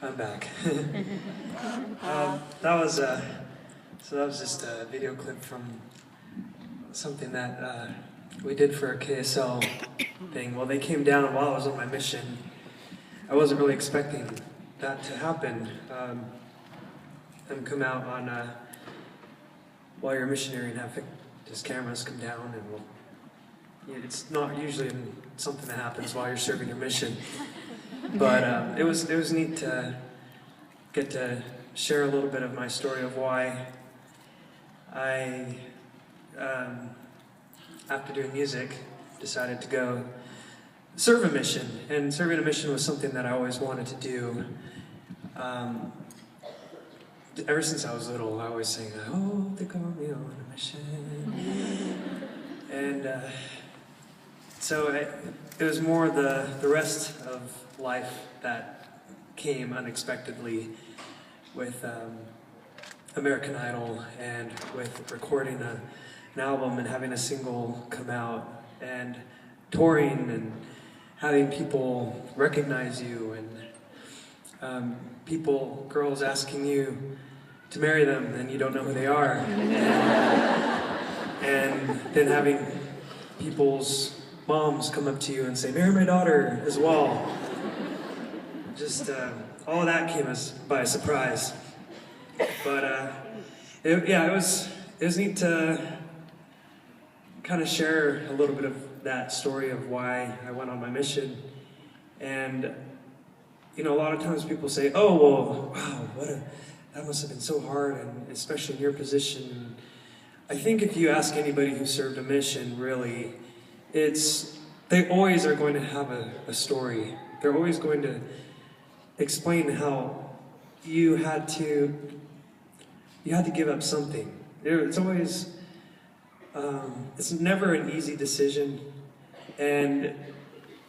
I'm back. That was just a video clip from something that we did for a KSL thing. Well, they came down while I was on my mission. I wasn't really expecting that to happen. Them come out on while you're a missionary and have just cameras come down, and it's not usually something that happens while you're serving your mission. But it was neat to get to share a little bit of my story of why I, after doing music, decided to go serve a mission. And serving a mission was something that I always wanted to do. Ever since I was little, I always sang, "Oh, they call me on a mission." And so it was more the rest of life that came unexpectedly with American Idol and with recording an album and having a single come out and touring and having people recognize you and girls asking you to marry them and you don't know who they are. And then having people's moms come up to you and say, "Marry my daughter," as well. Just all of that came by surprise. But it was neat to kind of share a little bit of that story of why I went on my mission. And a lot of times people say, "Oh, well, wow, that must have been so hard," and especially in your position. I think if you ask anybody who served a mission, really, they always are going to have a story. They're always going to explain how you had to give up something. It's always, it's never an easy decision. And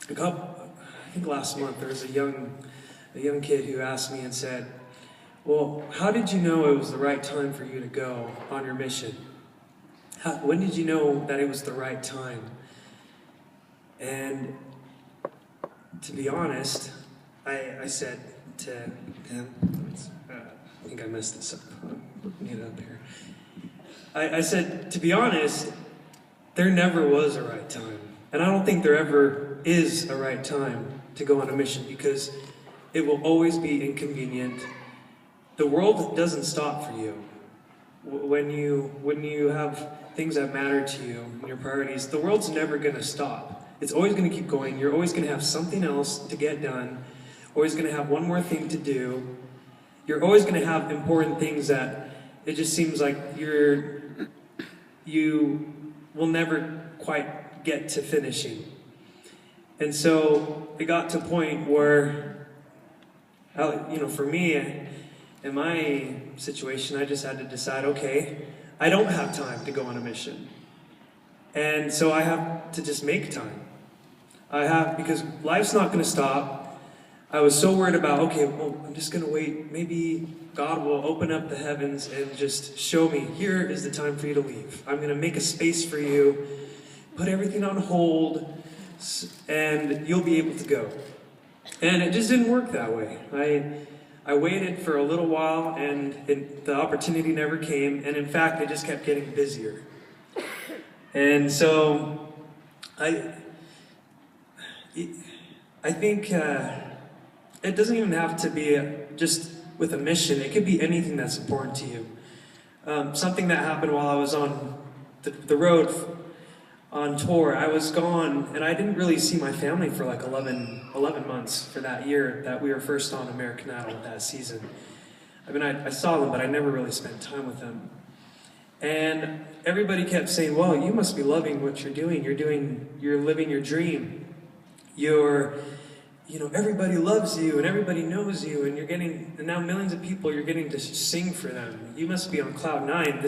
I think last month there was a young kid who asked me and said, "Well, how did you know it was the right time for you to go on your mission? When did you know that it was the right time?" And to be honest, I said to him, I think I messed this up. Get it up here. I said, to be honest, there never was a right time. And I don't think there ever is a right time to go on a mission, because it will always be inconvenient. The world doesn't stop for you. When you have things that matter to you and your priorities, the world's never going to stop. It's always going to keep going. You're always going to have something else to get done. Always going to have one more thing to do. You're always going to have important things that it just seems like you will never quite get to finishing. And so it got to a point where, for me, in my situation, I just had to decide, okay, I don't have time to go on a mission. And so I have to just make time. Because life's not going to stop. I was so worried about, okay, well, I'm just going to wait. Maybe God will open up the heavens and just show me, here is the time for you to leave. I'm going to make a space for you, put everything on hold, and you'll be able to go. And it just didn't work that way. I waited for a little while, and the opportunity never came. And in fact, it just kept getting busier. And so I think it doesn't even have to be just with a mission. It could be anything that's important to you. Something that happened while I was on the road on tour. I was gone, and I didn't really see my family for like 11 months for that year that we were first on American Idol that season. I mean, I saw them, but I never really spent time with them. And everybody kept saying, "Well, you must be loving what you're doing. You're living your dream. Everybody loves you and everybody knows you, and now millions of people, you're getting to sing for them. You must be on cloud nine. This